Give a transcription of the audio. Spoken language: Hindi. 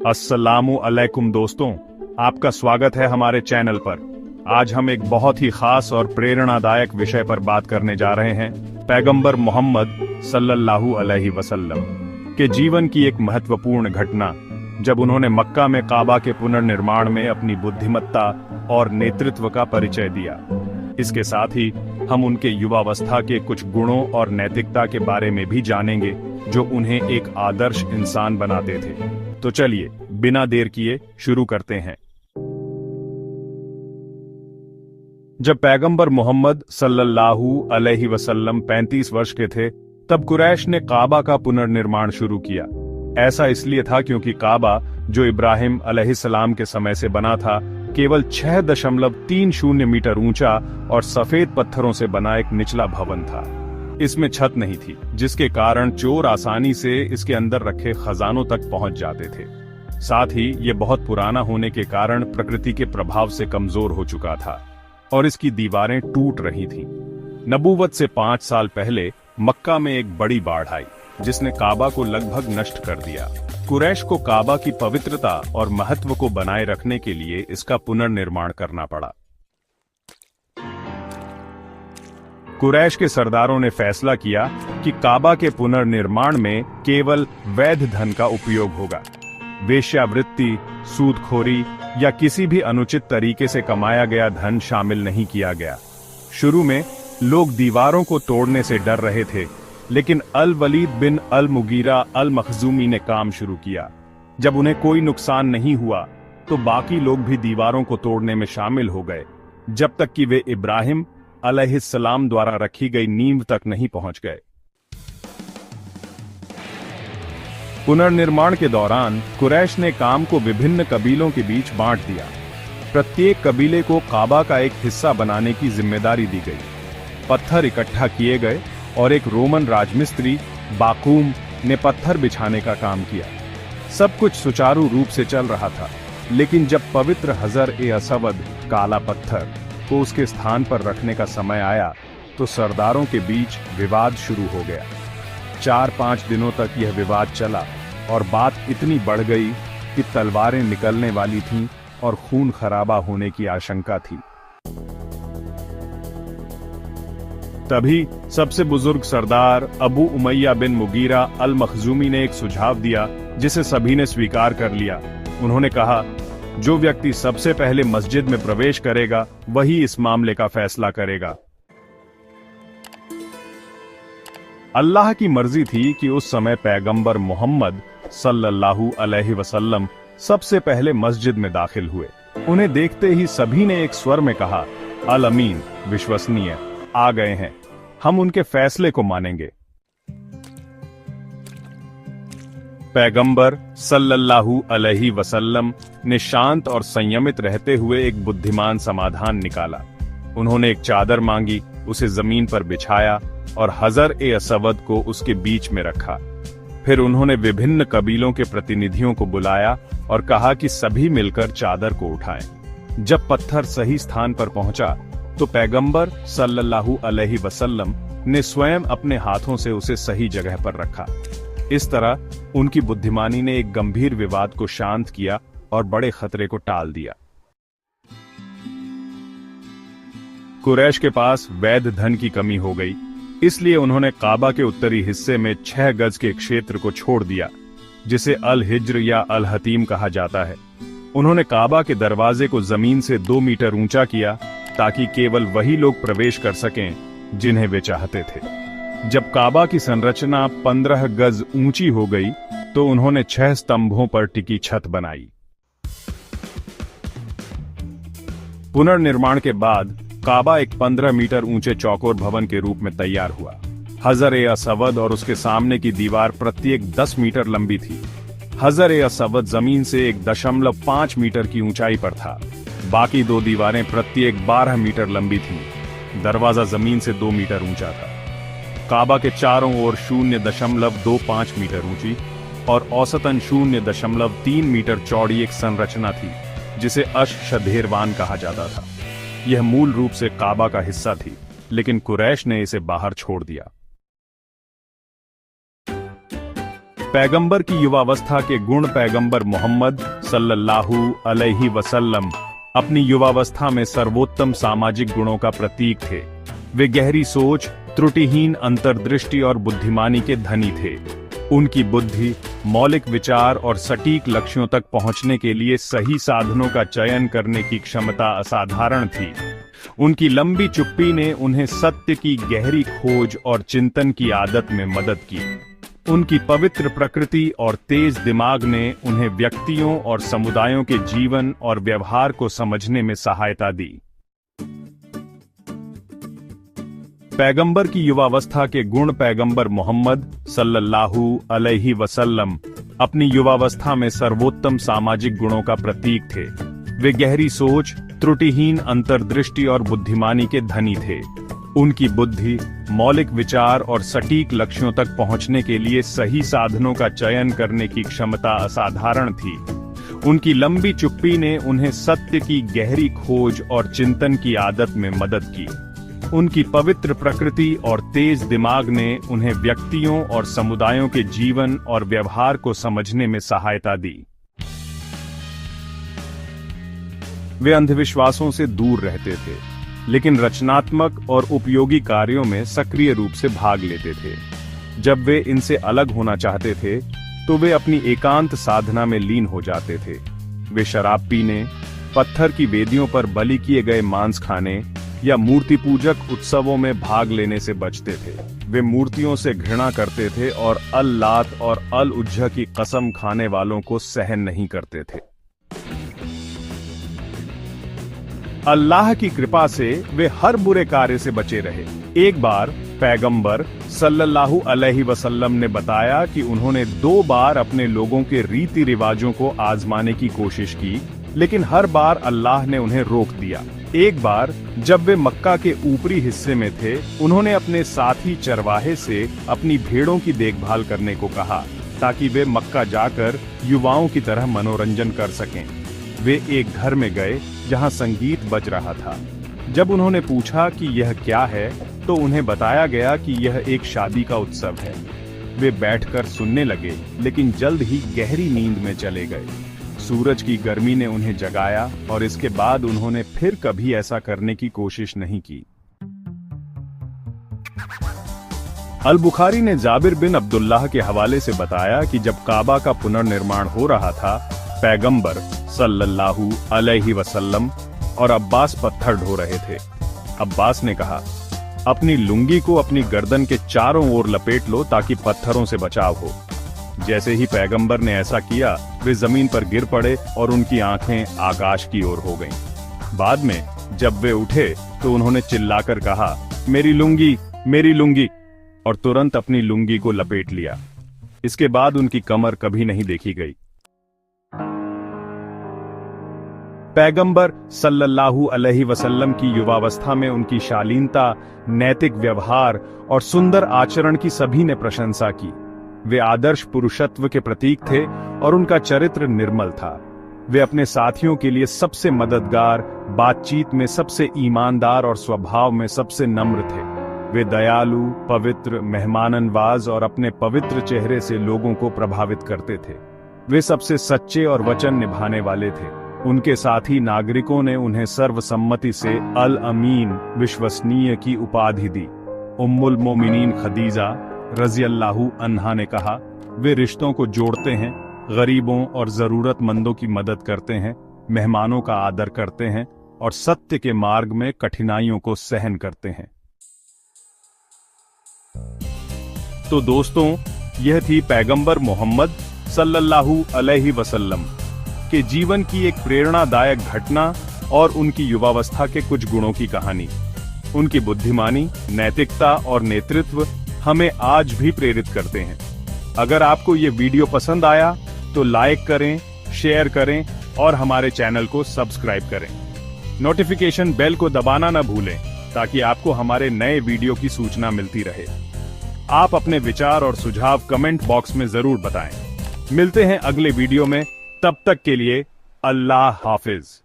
अस्सलामु अलैकुम दोस्तों, आपका स्वागत है हमारे चैनल पर। आज हम एक बहुत ही खास और प्रेरणादायक विषय पर बात करने जा रहे हैं। पैगंबर मोहम्मद सल्लल्लाहु अलैहि वसल्लम के जीवन की एक महत्वपूर्ण घटना, जब उन्होंने मक्का में काबा के पुनर्निर्माण में अपनी बुद्धिमत्ता और नेतृत्व का परिचय दिया। इसके साथ ही हम उनके युवावस्था के कुछ गुणों और नैतिकता के बारे में भी जानेंगे, जो उन्हें एक आदर्श इंसान बनाते थे। तो चलिए बिना देर किए शुरू करते हैं। जब पैगंबर मोहम्मद सल्लल्लाहु अलैहि वसल्लम 35 वर्ष के थे, तब कुरैश ने काबा का पुनर्निर्माण शुरू किया। ऐसा इसलिए था क्योंकि काबा, जो इब्राहिम अलैहिस्सलाम के समय से बना था, केवल 6.30 मीटर ऊंचा और सफेद पत्थरों से बना एक निचला भवन था। इसमें छत नहीं थी, जिसके कारण चोर आसानी से इसके अंदर रखे खजानों तक पहुंच जाते थे। साथ ही ये बहुत पुराना होने के कारण प्रकृति के प्रभाव से कमजोर हो चुका था और इसकी दीवारें टूट रही थीं। नबूवत से 5 साल पहले मक्का में एक बड़ी बाढ़ आई, जिसने काबा को लगभग नष्ट कर दिया। कुरैश को काबा की पवित्रता और महत्व को बनाए रखने के लिए इसका पुनर्निर्माण करना पड़ा। कुरैश के सरदारों ने फैसला किया कि काबा के पुनर्निर्माण में केवल वैध धन का उपयोग होगा। वेश्यावृत्ति, सूदखोरी या किसी भी अनुचित तरीके से कमाया गया धन शामिल नहीं किया गया। शुरू में लोग दीवारों को तोड़ने से डर रहे थे, लेकिन अल वलीद बिन अल मुगीरा अल मखजूमी ने काम शुरू किया। जब उन्हें कोई नुकसान नहीं हुआ, तो बाकी लोग भी दीवारों को तोड़ने में शामिल हो गए, जब तक कि वे इब्राहिम अलैहिस्सलाम द्वारा रखी गई नींव तक नहीं पहुंच गए। पुनर्निर्माण के दौरान कुरैश ने काम को विभिन्न कबीलों के बीच बांट दिया। प्रत्येक कबीले को काबा का एक हिस्सा बनाने की जिम्मेदारी दी गई। पत्थर इकट्ठा किए गए और एक रोमन राजमिस्त्री बाकूम ने पत्थर बिछाने का काम किया। सब कुछ सुचारू रूप से चल रहा था, लेकिन जब पवित्र हजर-ए-असवद, काला पत्थर, को उसके स्थान पर रखने का समय आया, तो सरदारों के बीच विवाद शुरू हो गया। 4-5 दिनों तक यह विवाद चला और बात इतनी बढ़ गई कि तलवारें निकलने वाली थीं और खून खराबा होने की आशंका थी। तभी सबसे बुजुर्ग सरदार अबू उमैया बिन मुगीरा अल मखजूमी ने एक सुझाव दिया, जिसे सभी ने स्वीकार कर लिया। उन्होंने कहा, जो व्यक्ति सबसे पहले मस्जिद में प्रवेश करेगा, वही इस मामले का फैसला करेगा। अल्लाह की मर्जी थी कि उस समय पैगंबर मोहम्मद सल्लल्लाहु अलैहि वसल्लम सबसे पहले मस्जिद में दाखिल हुए। उन्हें देखते ही सभी ने एक स्वर में कहा, अल अमीन, विश्वसनीय, आ गए हैं, हम उनके फैसले को मानेंगे। पैगंबर सल्लल्लाहु अलैहि वसल्लम ने शांत और संयमित रहते हुए एक बुद्धिमान समाधान निकाला। उन्होंने एक चादर मांगी, उसे जमीन पर बिछाया और हजर-ए-असवद को उसके बीच में रखा। फिर उन्होंने विभिन्न कबीलों के प्रतिनिधियों को बुलाया और कहा कि सभी मिलकर चादर को उठाएं। जब पत्थर सही स्थान पर पहुंचा, तो पैगंबर सल्लल्लाहु अलैहि वसल्लम ने स्वयं अपने हाथों से उसे सही जगह पर रखा। इस तरह उनकी बुद्धिमानी ने एक गंभीर विवाद को शांत किया और बड़े खतरे को टाल दिया। कुरैश के पास वैध धन की कमी हो गई, इसलिए उन्होंने काबा के उत्तरी हिस्से में 6 गज के क्षेत्र को छोड़ दिया, जिसे अल हिज्र या अल हतीम कहा जाता है। उन्होंने काबा के दरवाजे को जमीन से 2 मीटर ऊंचा किया, ताकि केवल वही लोग प्रवेश कर सकें जिन्हें वे चाहते थे। जब काबा की संरचना 15 गज ऊंची हो गई, तो उन्होंने 6 स्तंभों पर टिकी छत बनाई। पुनर्निर्माण के बाद काबा एक 15 मीटर ऊंचे चौकोर भवन के रूप में तैयार हुआ। हजर-ए-असवद और उसके सामने की दीवार प्रत्येक 10 मीटर लंबी थी। हजर-ए-असवद जमीन से 1.5 मीटर की ऊंचाई पर था। बाकी 2 दीवारें प्रत्येक 12 मीटर लंबी थीं। दरवाजा जमीन से 2 मीटर ऊंचा था। काबा के चारों ओर 0.25 मीटर ऊंची और औसतन 0.3 मीटर चौड़ी एक संरचना थी, जिसे अश-शधेरवान कहा जाता था। यह मूल रूप से काबा का हिस्सा थी, लेकिन कुरैश ने इसे बाहर छोड़ दिया। पैगंबर की युवावस्था के गुण। पैगंबर मोहम्मद सल्लल्लाहु अलैहि वसल्लम अपनी युवावस्था में सर्वोत्तम सामाजिक गुणों का प्रतीक थे। वे गहरी सोच, त्रुटिहीन अंतर्दृष्टि और बुद्धिमानी के धनी थे। उनकी बुद्धि, मौलिक विचार और सटीक लक्ष्यों तक पहुंचने के लिए सही साधनों का चयन करने की क्षमता असाधारण थी। उनकी लंबी चुप्पी ने उन्हें सत्य की गहरी खोज और चिंतन की आदत में मदद की। उनकी पवित्र प्रकृति और तेज दिमाग ने उन्हें व्यक्तियों और समुदायों के जीवन और व्यवहार को समझने में सहायता दी। पैगंबर की युवावस्था के गुण। पैगंबर मोहम्मद सल्लल्लाहु अलैहि वसल्लम अपनी युवावस्था में सर्वोत्तम सामाजिक गुणों का प्रतीक थे। वे गहरी सोच, त्रुटिहीन अंतर्दृष्टि और बुद्धिमानी के धनी थे। उनकी बुद्धि, मौलिक विचार और सटीक लक्ष्यों तक पहुंचने के लिए सही साधनों का चयन करने की क्षमता असाधारण थी। उनकी लंबी चुप्पी ने उन्हें सत्य की गहरी खोज और चिंतन की आदत में मदद की। उनकी पवित्र प्रकृति और तेज दिमाग ने उन्हें व्यक्तियों और समुदायों के जीवन और व्यवहार को समझने में सहायता दी। वे अंधविश्वासों से दूर रहते थे, लेकिन रचनात्मक और उपयोगी कार्यों में सक्रिय रूप से भाग लेते थे। जब वे इनसे अलग होना चाहते थे, तो वे अपनी एकांत साधना में लीन हो जाते थे। वे शराब पीने, पत्थर की वेदियों पर बलि किए गए मांस खाने या मूर्ति पूजक उत्सवों में भाग लेने से बचते थे। वे मूर्तियों से घृणा करते थे और अल लात और अल उज्जा की कसम खाने वालों को सहन नहीं करते थे। अल्लाह की कृपा से वे हर बुरे कार्य से बचे रहे। एक बार पैगंबर सल्लल्लाहु अलैहि वसल्लम ने बताया कि उन्होंने 2 बार अपने लोगों के रीति रिवाजों को आजमाने की कोशिश की, लेकिन हर बार अल्लाह ने उन्हें रोक दिया। एक बार जब वे मक्का के ऊपरी हिस्से में थे, उन्होंने अपने साथी चरवाहे से अपनी भेड़ों की देखभाल करने को कहा, ताकि वे मक्का जाकर युवाओं की तरह मनोरंजन कर सकें। वे एक घर में गए जहां संगीत बज रहा था। जब उन्होंने पूछा कि यह क्या है, तो उन्हें बताया गया कि यह एक शादी का उत्सव है। वे बैठकर सुनने लगे, लेकिन जल्द ही गहरी नींद में चले गए। सूरज की गर्मी ने उन्हें जगाया और इसके बाद उन्होंने फिर कभी ऐसा करने की कोशिश नहीं की। अल बुखारी ने जाबिर बिन अब्दुल्लाह के हवाले से बताया कि जब काबा का पुनर्निर्माण हो रहा था, पैगंबर सल्लल्लाहु अलैहि वसल्लम और अब्बास पत्थर ढो रहे थे। अब्बास ने कहा, अपनी लुंगी को अपनी गर्दन के चारों ओर लपेट लो ताकि पत्थरों से बचाव हो। जैसे ही पैगंबर ने ऐसा किया, वे जमीन पर गिर पड़े और उनकी आंखें आकाश की ओर हो गईं। बाद में जब वे उठे तो उन्होंने चिल्लाकर कहा, मेरी लुंगी, मेरी लुंगी, और तुरंत अपनी लुंगी को लपेट लिया। इसके बाद उनकी कमर कभी नहीं देखी गई। पैगंबर सल्लल्लाहु अलैहि वसल्लम की युवावस्था में उनकी शालीनता, नैतिक व्यवहार और सुंदर आचरण की सभी ने प्रशंसा की। वे आदर्श पुरुषत्व के प्रतीक थे और उनका चरित्र निर्मल था। वे अपने साथियों के लिए सबसे मददगार, बातचीत में सबसे ईमानदार और स्वभाव में सबसे नम्र थे। वे दयालु, पवित्र, मेहमाननवाज और अपने पवित्र चेहरे से लोगों को प्रभावित करते थे। वे सबसे सच्चे और वचन निभाने वाले थे। उनके साथी नागरिकों ने उन्हें सर्वसम्मति से अल अमीन, विश्वसनीय की उपाधि दी। उम्मुल मोमिनीन खदीजा रज़ियल्लाहु अन्हा ने कहा, वे रिश्तों को जोड़ते हैं, गरीबों और जरूरतमंदों की मदद करते हैं, मेहमानों का आदर करते हैं और सत्य के मार्ग में कठिनाइयों को सहन करते हैं। तो दोस्तों, यह थी पैगंबर मोहम्मद सल्लल्लाहु अलैहि वसल्लम के जीवन की एक प्रेरणादायक घटना और उनकी युवावस्था के कुछ गुणों की कहानी। उनकी बुद्धिमानी, नैतिकता और नेतृत्व हमें आज भी प्रेरित करते हैं। अगर आपको ये वीडियो पसंद आया तो लाइक करें, शेयर करें और हमारे चैनल को सब्सक्राइब करें। नोटिफिकेशन बेल को दबाना न भूलें ताकि आपको हमारे नए वीडियो की सूचना मिलती रहे। आप अपने विचार और सुझाव कमेंट बॉक्स में जरूर बताएं। मिलते हैं अगले वीडियो में, तब तक के लिए अल्लाह हाफिज।